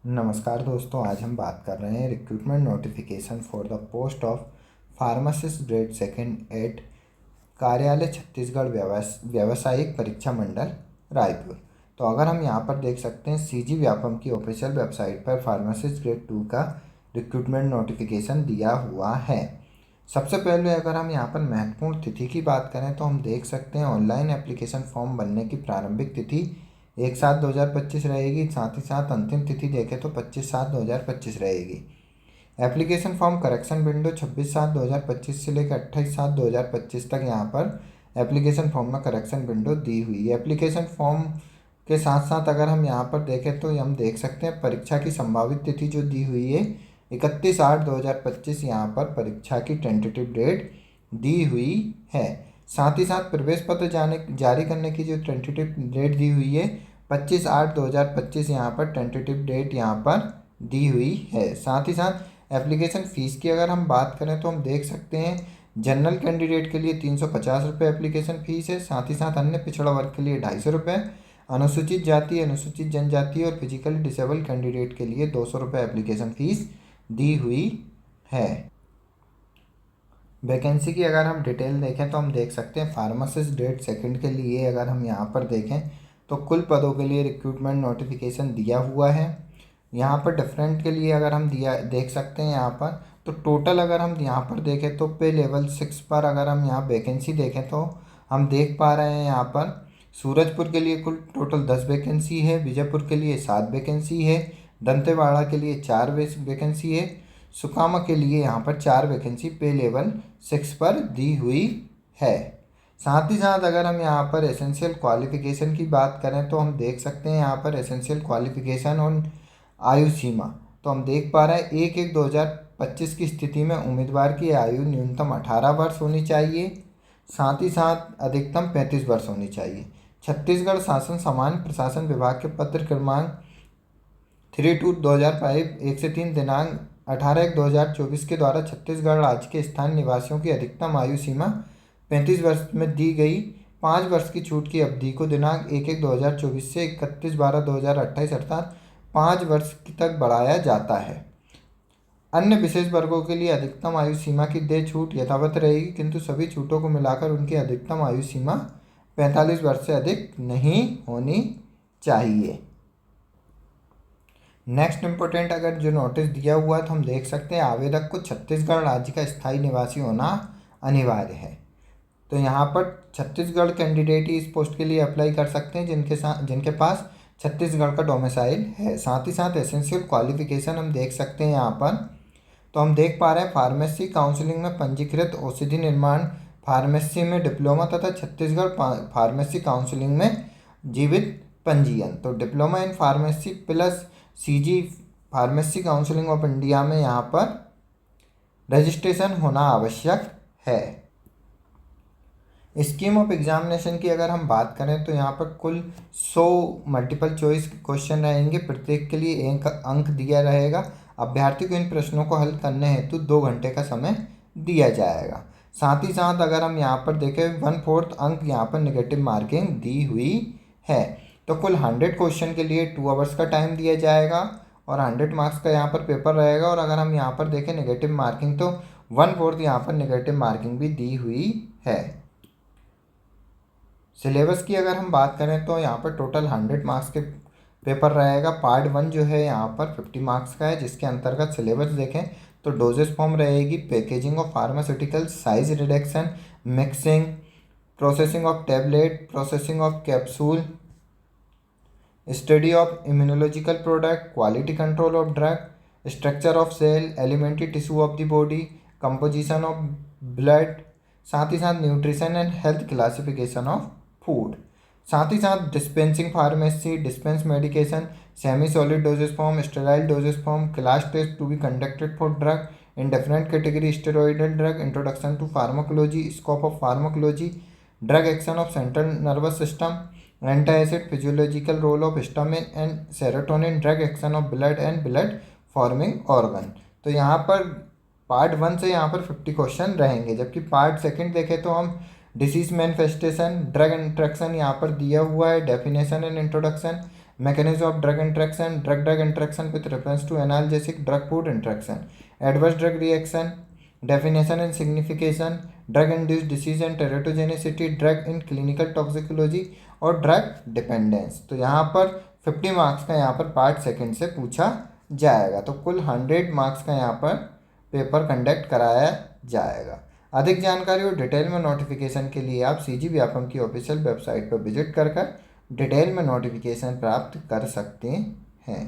नमस्कार दोस्तों, आज हम बात कर रहे हैं recruitment notification for the post of pharmacist grade second at कार्यालय छत्तीसगढ़ व्यावसायिक परीक्षा मंडल रायपुर। तो अगर हम यहाँ पर देख सकते हैं सीजी व्यापम की ऑफिशियल वेबसाइट पर फार्मासिस्ट ग्रेड 2 का रिक्रूटमेंट नोटिफिकेशन दिया हुआ है। सबसे पहले अगर हम यहाँ पर महत्वपूर्ण तिथि की बात करें तो हम देख सकते हैं ऑनलाइन एप्लीकेशन फॉर्म भरने की प्रारंभिक तिथि 1/7/2025 रहेगी। साथ ही साथ अंतिम तिथि देखें तो 25/7/2025 रहेगी। एप्लीकेशन फॉर्म करेक्शन विंडो 26/7/2025 से लेकर 28/7/2025 तक यहाँ पर एप्लीकेशन फॉर्म में करेक्शन विंडो दी हुई है। एप्लीकेशन फॉर्म के साथ साथ अगर हम यहाँ पर देखें तो हम देख सकते हैं परीक्षा की संभावित तिथि जो दी हुई है 31/8/2025 यहाँ पर परीक्षा की टेंटेटिव डेट दी हुई है। साथ ही साथ प्रवेश पत्र जारी करने की जो टेंटेटिव डेट दी हुई है 25/8/2025 यहाँ पर टेंटेटिव डेट यहाँ पर दी हुई है। साथ ही साथ एप्लीकेशन फ़ीस की अगर हम बात करें तो हम देख सकते हैं जनरल कैंडिडेट के लिए 350 रुपये एप्लीकेशन फ़ीस है। साथ ही साथ अन्य पिछड़ा वर्ग के लिए 250 रुपये, अनुसूचित जाति, अनुसूचित जनजाति और फिजिकली डिसेबल कैंडिडेट के लिए 200 रुपये एप्लीकेशन फ़ीस दी हुई है। वैकेंसी की अगर हम डिटेल देखें तो हम देख सकते हैं फार्मासिस्ट ग्रेड सेकंड के लिए अगर हम यहाँ पर देखें तो कुल पदों के लिए रिक्रूटमेंट नोटिफिकेशन दिया हुआ है। यहाँ पर डिफरेंट के लिए अगर हम देख सकते हैं यहाँ पर तो टोटल अगर हम यहाँ पर देखें तो पे लेवल 6 पर अगर हम यहाँ वैकेंसी देखें तो हम देख पा रहे हैं यहाँ पर सूरजपुर के लिए कुल टोटल 10 वैकेंसी है, विजयपुर के लिए 7 वैकेंसी है, दंतेवाड़ा के लिए 4 वैकेंसी है, सुकामा के लिए यहाँ पर 4 वैकेंसी पे लेवल 6 पर दी हुई है। साथ ही साथ अगर हम यहाँ पर एसेंशियल क्वालिफिकेशन की बात करें तो हम देख सकते हैं यहाँ पर एसेंशियल क्वालिफिकेशन और आयु सीमा तो हम देख पा रहे हैं 1/1/2025 की स्थिति में उम्मीदवार की आयु न्यूनतम 18 वर्ष होनी चाहिए। साथ ही साथ अधिकतम 35 वर्ष होनी चाहिए। छत्तीसगढ़ शासन सामान्य प्रशासन विभाग के पत्र क्रमांक 32/2005 1 से 3 दिनांक 18/1/2024 के द्वारा छत्तीसगढ़ राज्य के स्थानीय निवासियों की अधिकतम आयु सीमा 35 वर्ष में दी गई 5 वर्ष की छूट की अवधि को दिनांक 1/1/2024 से 31/12/2028 अर्थात 5 वर्ष तक बढ़ाया जाता है। अन्य विशेष वर्गों के लिए अधिकतम आयु सीमा की देय छूट यथावत रहेगी, किंतु सभी छूटों को मिलाकर उनकी अधिकतम आयु सीमा 45 वर्ष से अधिक नहीं होनी चाहिए। नेक्स्ट इम्पोर्टेंट अगर जो नोटिस दिया हुआ है तो हम देख सकते हैं आवेदक को छत्तीसगढ़ राज्य का स्थायी निवासी होना अनिवार्य है। तो यहाँ पर छत्तीसगढ़ कैंडिडेट ही इस पोस्ट के लिए अप्लाई कर सकते हैं जिनके पास छत्तीसगढ़ का डोमिसाइल है। साथ ही साथ एसेंशियल क्वालिफिकेशन हम देख सकते हैं यहाँ पर तो हम देख पा रहे हैं फार्मेसी काउंसलिंग में पंजीकृत औषधि निर्माण फार्मेसी में डिप्लोमा तथा छत्तीसगढ़ फार्मेसी काउंसलिंग में जीवित पंजीयन। तो diploma in pharmacy plus CG pharmacy counselling of India में यहाँ पर रजिस्ट्रेशन होना आवश्यक है। स्कीम ऑफ एग्जामिनेशन की अगर हम बात करें तो यहाँ पर कुल 100 मल्टीपल चॉइस क्वेश्चन रहेंगे, प्रत्येक के लिए 1 अंक दिया रहेगा। अभ्यर्थी को इन प्रश्नों को हल करने हेतु 2 घंटे का समय दिया जाएगा। साथ ही साथ अगर हम यहाँ पर देखें 1/4 अंक यहाँ पर नेगेटिव मार्किंग दी हुई है। तो कुल 100 क्वेश्चन के लिए 2 आवर्स का टाइम दिया जाएगा और 100 मार्क्स का यहाँ पर पेपर रहेगा। और अगर हम यहाँ पर देखें नेगेटिव मार्किंग तो 1/4 यहाँ पर नेगेटिव मार्किंग भी दी हुई है। सिलेबस की अगर हम बात करें तो यहाँ पर टोटल 100 मार्क्स के पेपर रहेगा। पार्ट 1 जो है यहाँ पर 50 मार्क्स का है, जिसके अंतर्गत सिलेबस देखें तो डोजेस फॉर्म रहेगी, packaging of pharmaceuticals, size reduction, mixing, processing of tablet, processing of capsule, study of immunological product, quality control of drug, structure of cell, elementary tissue of the body, composition of blood, साथ ही साथ nutrition and health classification of food. साथ ही साथ dispensing pharmacy, dispense medication, semi solid doses form, sterile doses form, class test to be conducted for drug in different category, steroidal drug, introduction to pharmacology, scope of pharmacology, drug action of central nervous system, anti acid, physiological role of histamine and serotonin, drug action of blood and blood forming organ. तो यहाँ पर part 1 से यहाँ पर 50 question रहेंगे, जबकि part 2 देखें तो हम डिसीज मैनिफेस्टेशन, ड्रग इंट्रैक्शन यहाँ पर दिया हुआ है, definition and introduction, mechanism of drug interaction, drug interaction with reference to analgesic drug food interaction, adverse drug reaction, definition and signification, drug induced disease and teratogenicity, drug in clinical toxicology और drug dependence. तो यहाँ पर 50 marks का यहाँ पर part second से पूछा जाएगा। तो कुल 100 मार्क्स का यहाँ पर पेपर कंडक्ट कराया जाएगा। अधिक जानकारी और डिटेल में नोटिफिकेशन के लिए आप CG व्यापम की ऑफिशियल वेबसाइट पर विजिट कर डिटेल में नोटिफिकेशन प्राप्त कर सकते हैं।